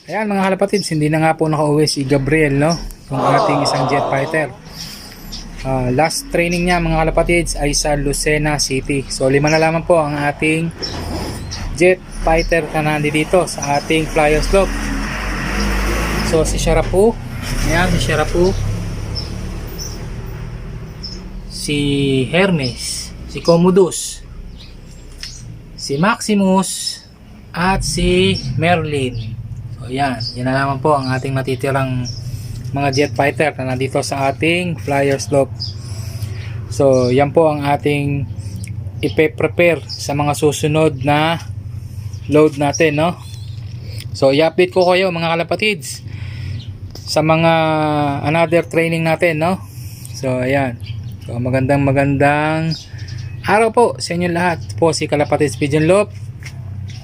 Ayan mga kalapatids, hindi na nga po nakauwi si Gabriel, no? Yung ating isang jet fighter. Last training niya mga kalapatids ay sa Lucena City. So 5 na lamang po ang ating jet fighter na nandito sa ating flyer slope. So si Sharapu, ayan si Sharapu, si Hermes, si Commodus, si Maximus, at si Merlin. So yan na naman po ang ating natitirang mga jet fighter na nandito sa ating flyer slope. So yan po ang ating ipe-prepare sa mga susunod na load natin, no? So i-update ko kayo mga kalapatids sa mga another training natin, no? So ayan, so magandang araw po sa inyo lahat. Po si Kalapatids Pigeon Loop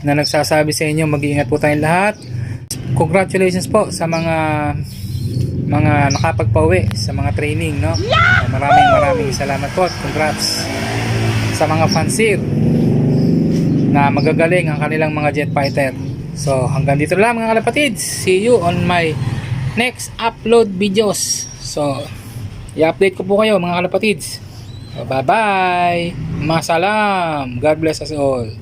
na nagsasabi sa inyo mag-iingat po tayong lahat. Congratulations po sa mga nakapagpauwi sa mga training, no? So, maraming salamat po at congrats sa mga fansir na magagaling ang kanilang mga jet fighter. So hanggang dito lang mga kalapatids. See you on my next upload videos. So i-update ko po kayo mga kalapatids. So, bye bye. Masalam. God bless us all.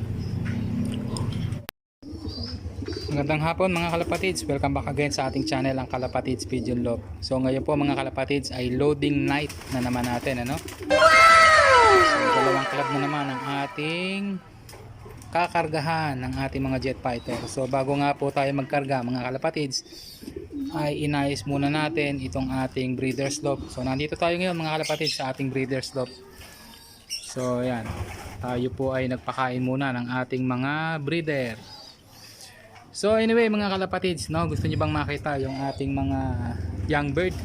Magandang hapon mga kalapatids. Welcome back again sa ating channel, ang Kalapatids Pigeon Loop. So ngayon po mga kalapatids ay loading night na naman natin, ano? So dalawang club na naman ang ating kakargahan ng ating mga jet fighter. So bago nga po tayo magkarga mga kalapatids, ay inayos muna natin itong ating breeder slope. So nandito tayo ngayon mga kalapatids sa ating breeder slope. So yan, tayo po ay nagpakain muna ng ating mga breeder. So anyway mga kalapatids, no, gusto niyo bang makita yung ating mga young bird?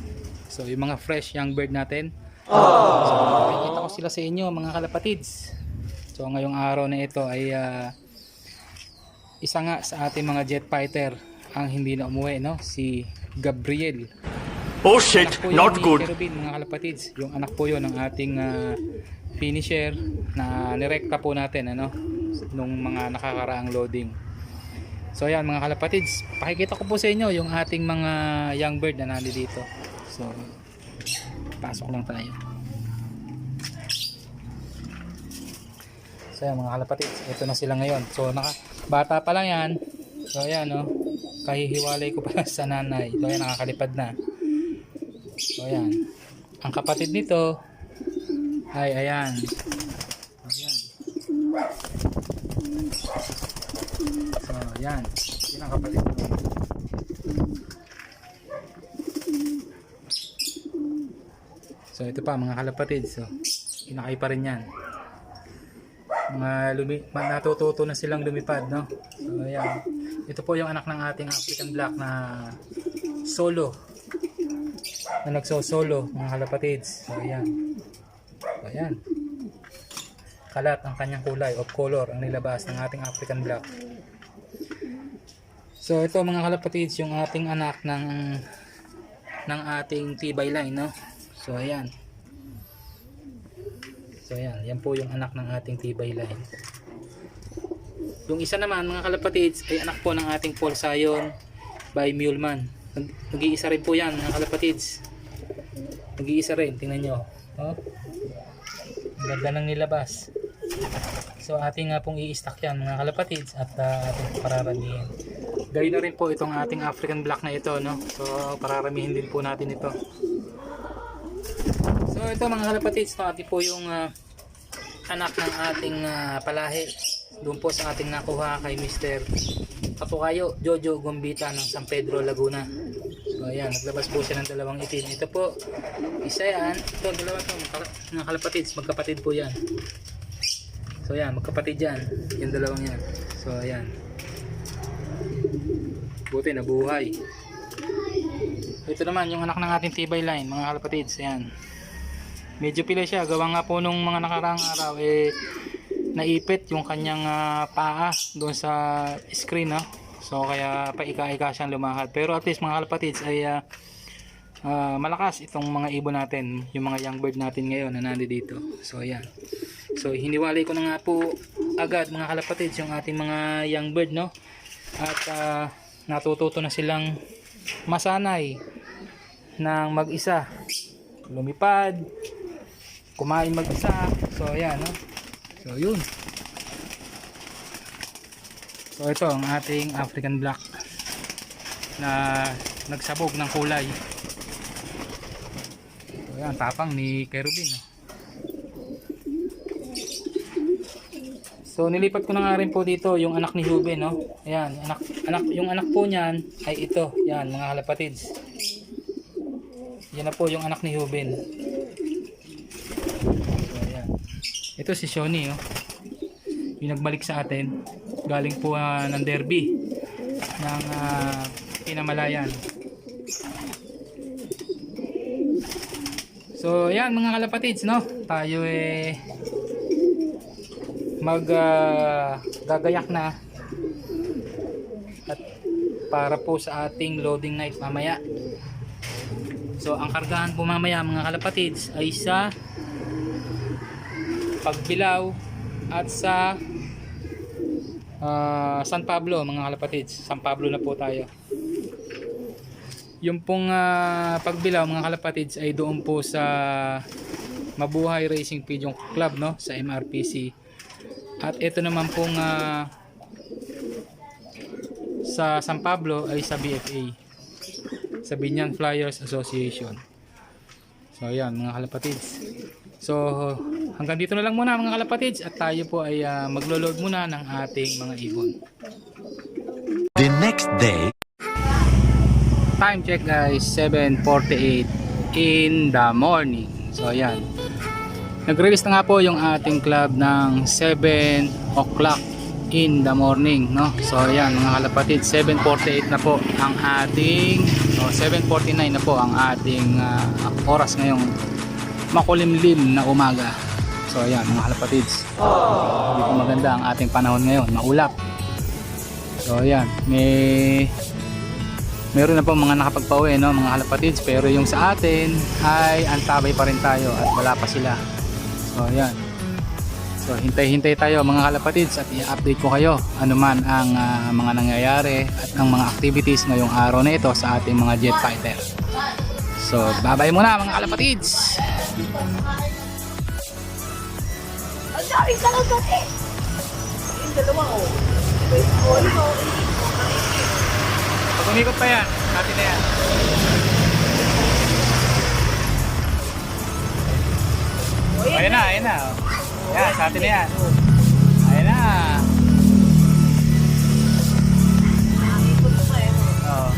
So yung mga fresh young bird natin. So nakikita ko sila sa inyo mga kalapatids. So ngayong araw na ito ay isa nga sa ating mga jet fighter ang hindi na umuwi, no? Si Gabriel. Oh shit, not good. Cherubin, mga kalapatids, yung anak po yun ng ating finisher na nirekta po natin, ano, nung mga nakakaraang loading. So yan mga kalapatids, pakikita ko po sa inyo yung ating mga young bird na nandito. So pasok lang tayo. So yan mga kalapatids, ito na sila ngayon. So bata pa lang yan. So ayan, no, kahihiwalay ko pala sa nanay. So ayan, nakakalipad na. So ayan, ang kapatid nito ay ayan. Ayan. So ayan, yun ang kapatid nito. So ito pa mga kalapatid. So inakay pa rin yan. Natututo na silang lumipad, no? So ayan, ito po yung anak ng ating African Black na solo, na nagso-solo mga kalapatids. So ayan, so ayan, kalat ang kanyang kulay, of color ang nilabas ng ating African Black. So ito mga kalapatids yung ating anak ng ating tibay line, no? So ayan. So ayan, yan po yung anak ng ating tibay line. Yung isa naman mga kalapatids ay anak po ng ating Paul Sayon by Muleman. Nag-iisa rin po yan mga kalapatids. Nag-iisa rin, tingnan nyo. Oh, ganda ng nilabas. So ating nga pong i-stack yan mga kalapatids at ating pararamihin. Gayun na rin po itong ating African Black na ito, no? So pararamihin din po natin ito. So ito mga kalapatids, no, ito po yung anak ng ating palahi doon po sa ating nakuha kay Mr. Kapukayo Jojo Gumbita ng San Pedro, Laguna. So ayan, naglabas po siya ng dalawang itim. Ito po, isa yan, ito dalawa to mga kalapatids, magkapatid po yan. So ayan, magkapatid yan, yung dalawang yan. So ayan, buti nabuhay. Ito naman yung anak ng ating tibay line mga kalapatids. Ayan, medyo pila siya, gawa nga po nung mga nakaraang araw naipit yung kanyang paa doon sa screen, no? So kaya paika-ika siyang lumakad, pero at least mga kalapatids ay malakas itong mga ibon natin, yung mga young bird natin ngayon na nandito. So ayan, so hiniwalay ko na nga po agad mga kalapatids yung ating mga young bird, no? At natututo na silang masanay ng mag-isa, lumipad, kumain mag-isa. So ayan, no? So yun. So ito ang ating African Black na nagsabog ng kulay. So ayan, tapang ni Kerubin, no? So nilipat ko na nga rin po dito yung anak ni Ruben, no? Ayan, yung anak po niyan ay ito. Yan, mga kalapatids. Yan na po yung anak ni Ruben. So ayan. Ito si Shoni, oh. Yung nagbalik sa atin. Galing po ng derby ng Pinamalayan. So ayan mga kalapatids, no? Tayo gagayak na at para po sa ating loading night mamaya. So ang kargahan po mamaya mga kalapatids ay sa Pagbilao at sa San Pablo mga kalapatids. San Pablo na po tayo. Yung pong Pagbilao mga kalapatids ay doon po sa Mabuhay Racing Pigeon Club, no? Sa MRPC. At ito naman pong sa San Pablo ay sa BFA, sa Binyan Flyers Association. So ayan mga kalapatids. So hanggang dito na lang muna mga kalapatids at tayo po ay maglo-load muna ng ating mga ibon. The next day. Time check guys, 7:48 in the morning. So ayan, nag-release na nga po yung ating club ng 7 o'clock in the morning, no? So ayan mga kalapatid, 7:48 na po ang ating 7:49 na po ang ating oras ngayong makulimlim na umaga. So ayan mga kalapatids, hindi po maganda ang ating panahon ngayon, maulap. So ayan, meron na po mga nakapagpauwi, no, mga kalapatids, pero yung sa atin ay antabay pa rin tayo at wala pa sila. So ayan. So hintay-hintay tayo mga kalapatids at i-update ko kayo anuman ang mga nangyayari at ang mga activities ngayong araw na ito sa ating mga jet fighter. So bye-bye muna mga kalapatids. Ang dami ka lang dati. Yung dalawa ko. Pag umikot pa yan, natin na yan. Ayan na, ayan na. Yan, sa atin na yan. Ayan na. Oh.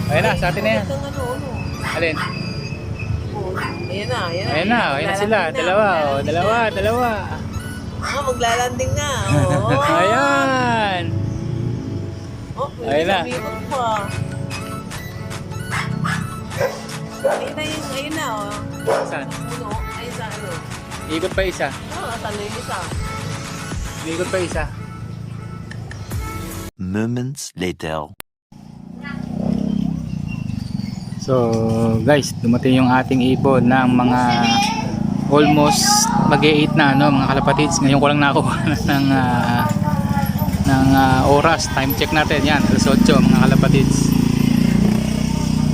Ayan na, sa atin na yan. Alin? Ayan na, ayan na. Ayan na, ayan na sila. Dalawa, oh. Dalawa. Maglalanding na. Oh. Ayan. Oh, Ayan na. sabihin pa. Ayun na, oh. Saan? Ano? Ayun sa ano? Ikot pa isa. Talo yung isa. Ikot pa isa. Moments later. So guys, dumating yung ating ibon ng mga almost mag-8 na, no, mga kalapatids. Ngayon ko lang nakuha ng oras. Time check natin yan, 8 mga kalapatids.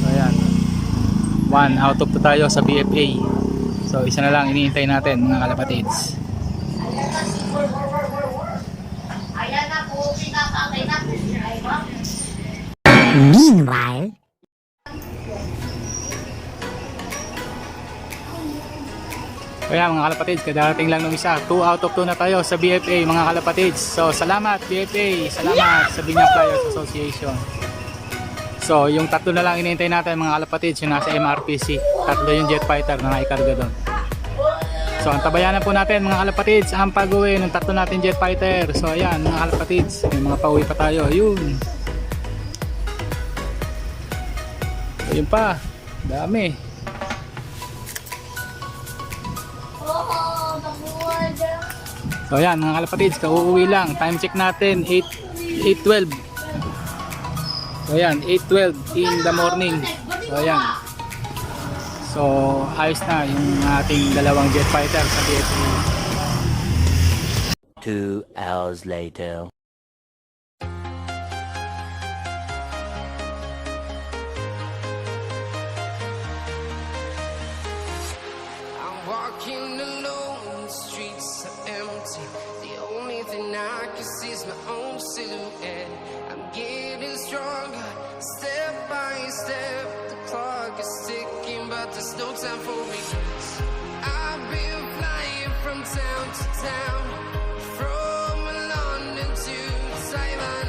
So ayan, 1 out of 2 tayo sa BFA. So isa na lang iniintay natin mga kalapatids. Meanwhile. Kaya mga kalapatids, kadarating lang ng isa. 2 out of 2 na tayo sa BFA mga kalapatids. So salamat BFA, salamat sa Binyan Flyers Association. So yung tatlo na lang iniintay natin mga kalapatids, yung nasa MRPC. Tatlo yung jet fighter na naikarga doon. So ang tabayanan po natin mga kalapatids ang pag-uwi ng tatlo natin jet fighter. So ayan mga kalapatids, may mga pauwi pa tayo. Ayun. Ayun pa, dami. So ayan mga kalapatids, kauuwi lang. Time check natin 8:12. So ayan, 8:12 in the morning. So ayan. So ayos na yung ating dalawang jet fighter sa BFA. 2 hours later. recognize my own silhouette. I'm getting stronger, step by step. The clock is ticking, but there's no time for regrets. I've been flying from town to town, from London to Taiwan.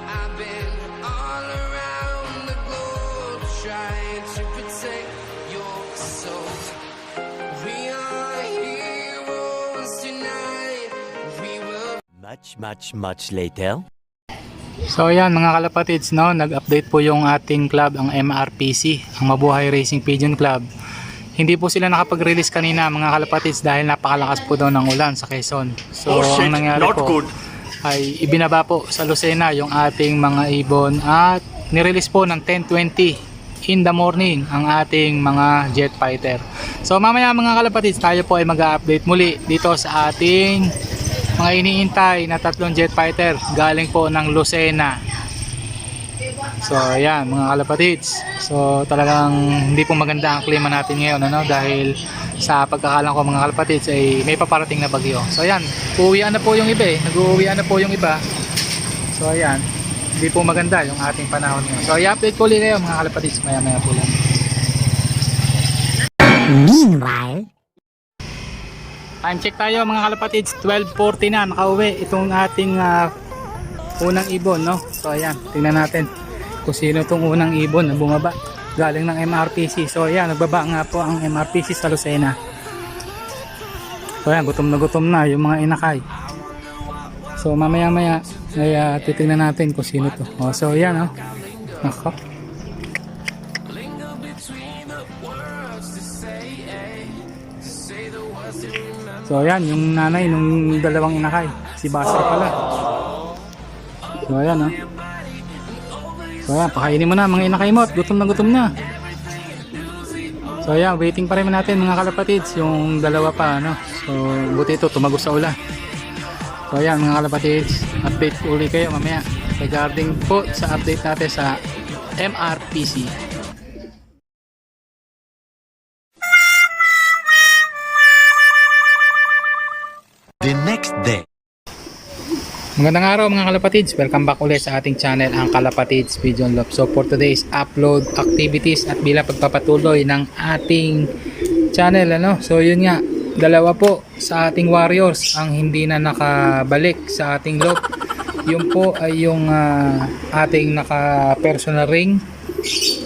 I've been all around the globe trying to protect your soul. We are heroes tonight. We will. Much later. So ayan mga kalapatids, no, nag-update po yung ating club, ang MRPC, ang Mabuhay Racing Pigeon Club. Hindi po sila nakapag-release kanina mga kalapatids dahil napakalakas po daw ng ulan sa Quezon. So Oh shit, ang nangyari not po good. ay ibinaba po sa Lucena yung ating mga ibon at nirelease po ng 10:20 in the morning ang ating mga jet fighter. So mamaya mga kalapatids, tayo po ay mag-update muli dito sa ating mga iniintay na 3 jet fighter galing po ng Lucena. So ayan mga kalapatids, so talagang hindi po maganda ang klima natin ngayon, ano, dahil sa pagkakalam ko mga kalapatids ay may paparating na bagyo. So ayan, uuwian na po yung iba, nag-uuwian na po yung iba. So ayan, hindi po maganda yung ating panahon ngayon. So i-update ko ulit kayo mga kalapatids maya po lang. Meanwhile, Time check tayo mga kalapatids, 12:40 na, nakauwi itong ating unang ibon, no? So ayan, tingnan natin kung sino itong unang ibon na bumaba galing ng MRPC. So ayan, nagbaba nga po ang MRPC sa Lucena. So ayan, gutom na yung mga inakay. So mamaya ay titingnan natin kung sino to. Oh, so ayan, oh. Nako. So ayan, yung nanay nung dalawang inakay, si Basa pala. So ayan, oh. So ayan, pakainin mo na mga inakay mo at gutom na. So ayan, waiting pa rin natin mga kalapatids, yung dalawa pa, ano. So buti ito, tumagos sa ulan. So ayan mga kalapatids, update ko ulit kayo mamaya regarding po sa update natin sa MRPC. the next day. Magandang araw mga kalapatids, welcome back ulit sa ating channel, ang Kalapatids Pigeon Love. So for today's upload activities at bilang pagpapatuloy ng ating channel, ano, so yun nga, dalawa po sa ating warriors ang hindi na nakabalik sa ating loop. Yun po ay yung ating naka personal ring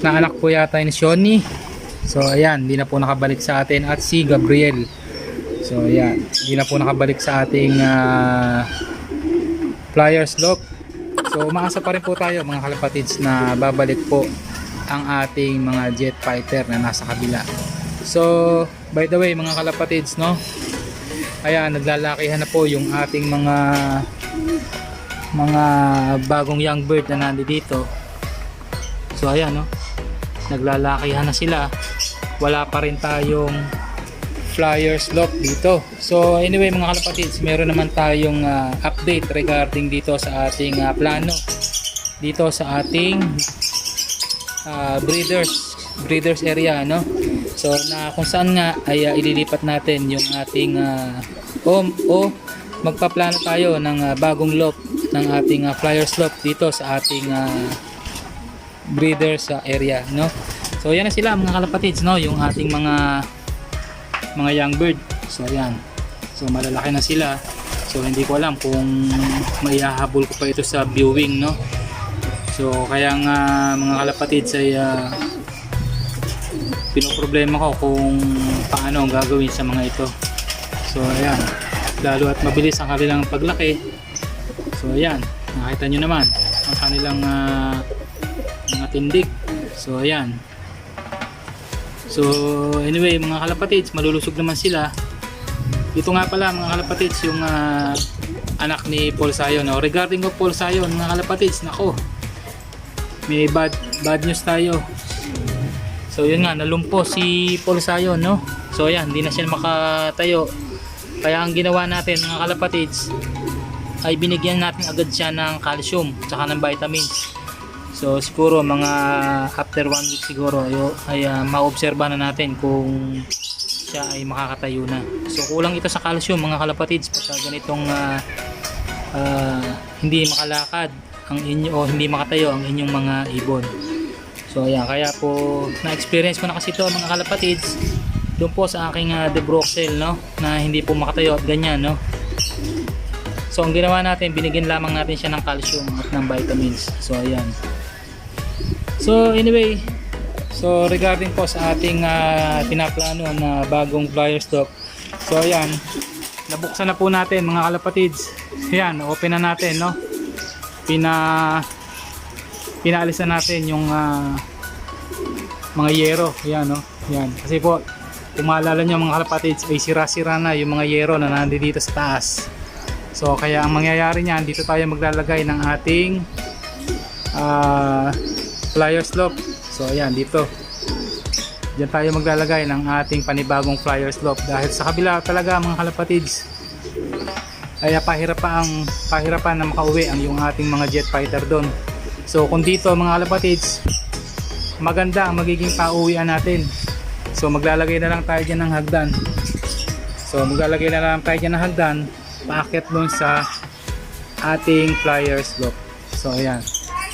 na anak po yata ni Shoni. So ayan, hindi na po nakabalik sa atin, at si Gabriel. So ayan, hindi na po nakabalik sa ating Flyers loop. So umaasa pa rin po tayo mga kalapatids na babalik po ang ating mga jet fighter na nasa kabila. So by the way mga kalapatids, no, ayan, naglalakihan na po yung ating mga bagong young bird na nandito. So ayan, no, naglalakihan na sila. Wala pa rin tayong Flyers loop dito. So anyway mga kalapatids, meron naman tayong update regarding dito sa ating plano dito sa ating breeders area, no. So na kung saan nga ay ililipat natin yung ating magpaplano tayo ng bagong loop ng ating Flyers loop dito sa ating breeders area, no. So yan na sila mga kalapatids, no, yung ating mga young bird. So ayan, so malalaki na sila. So hindi ko alam kung maihahabol ko pa ito sa viewing, no. So kaya nga mga kalapatids ay pinoproblema ko kung paano ang gagawin sa mga ito. So ayan, lalo at mabilis ang kanilang paglaki. So ayan, nakita nyo naman ang kanilang mga tindig. So ayan. So anyway mga kalapatids, malulusog naman sila. Ito nga pala mga kalapatids yung anak ni Paul Sayon, no? Regarding of Paul Sayon mga kalapatids, nako, may bad news tayo. So yun nga, nalumpo si Paul Sayon, no? So ayan, hindi na siya makatayo. Kaya ang ginawa natin mga kalapatids ay binigyan natin agad siya ng calcium tsaka ng vitamins. So siguro mga after 1 week siguro ay maobserba na natin kung siya ay makakatayo na. So kulang ito sa calcium mga kalapatids pagka ganitong hindi makalakad ang inyo o hindi makatayo ang inyong mga ibon. So ayan, kaya po na-experience ko na kasi ito mga kalapatids doon po sa aking Debroxel, no, na hindi po makatayo at ganyan, no. So ang ginawa natin, binigyan lamang natin siya ng calcium at ng vitamins. So ayan. So anyway, so regarding po sa ating pinaplano na bagong flyer stock. So ayan, nabuksan na po natin mga kalapatids. Ayan, open na natin, no. Pinaalis na natin yung mga yero. Ayan, no. Ayan, kasi po kung maalala nyo mga kalapatids ay sira-sira na yung mga yero na nandito dito sa taas. So kaya ang mangyayari niyan, dito tayo maglalagay ng ating flyer slope. So ayan, dito diyan tayo maglalagay ng ating panibagong flyer slope, dahil sa kabila talaga mga kalapatids ay pahirapan na makauwi ang yung ating mga jet fighter doon. So kung dito mga kalapatids, maganda ang magiging pauwian natin. So maglalagay na lang tayo dyan ng hagdan. So maglalagay na lang tayo dyan ng hagdan paakyat doon sa ating flyer slope. So ayan.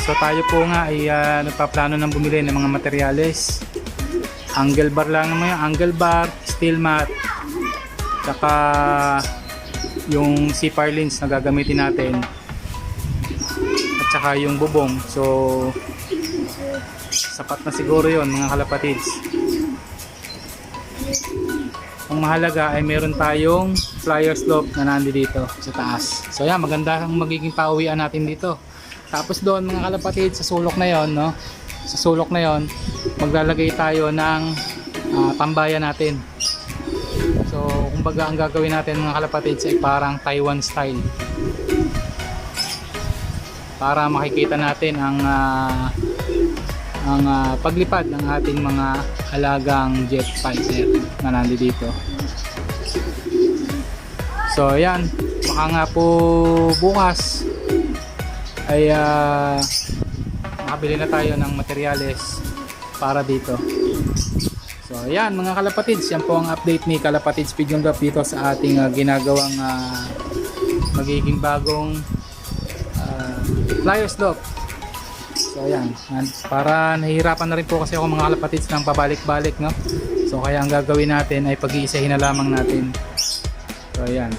So tayo po nga ay nagpaplano ng bumili ng mga materyales. Angle bar lang naman yung angle bar, steel mat, saka yung C-par lens na gagamitin natin, at saka yung bubong. So sapat na siguro yon mga kalapatids. Ang mahalaga ay meron tayong flyer slope na nandito sa taas. So yan, maganda ang magiging pauwian natin dito. Tapos doon mga kalapatids, sa sulok na yon, no, sa sulok na yon maglalagay tayo ng tambayan natin. So kumbaga ang gagawin natin mga kalapatids ay parang Taiwan style, para makikita natin ang paglipad ng ating mga alagang jet fighter na nandito. So ayan, baka nga po bukas ay makabili na tayo ng materyales para dito. So ayan mga kalapatids, yan po ang update ni Kalapatids Pigeon Love dito sa ating ginagawang magiging bagong flyer slope. So ayan, para nahihirapan na rin po kasi ako mga kalapatids ng pabalik-balik, no? So kaya ang gagawin natin ay pag-iisahin na lamang natin. So ayan,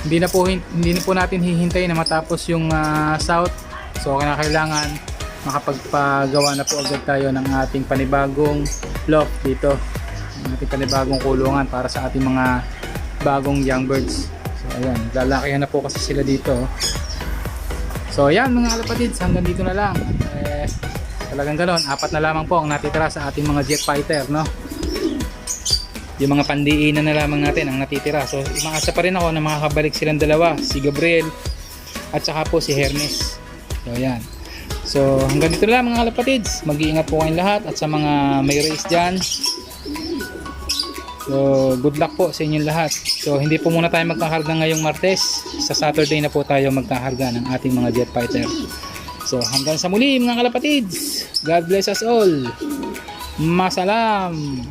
hindi na po natin hihintayin na matapos yung south. So kailangan makapagpagawa na po agad tayo ng ating panibagong loft dito, ng ating panibagong kulungan para sa ating mga bagong young birds. So ayan, lalakihan na po kasi sila dito. So ayan mga kalapatids, hanggang dito na lang. Talagang ganoon, 4 na lamang po ang natitira sa ating mga jet fighter, no? Yung mga pandiinan na lamang natin ang natitira. So umaasa pa rin ako na makakabalik silang dalawa, si Gabriel at saka po si Hermes. So ayan. So hanggang dito na lang mga kalapatids. Mag-iingat po kayong lahat, at sa mga may race dyan, so good luck po sa inyong lahat. So hindi po muna tayo magkakarga ngayong Martes. Sa Saturday na po tayo magkakarga ng ating mga jet fighter. So hanggang sa muli mga kalapatids. God bless us all. Masalam.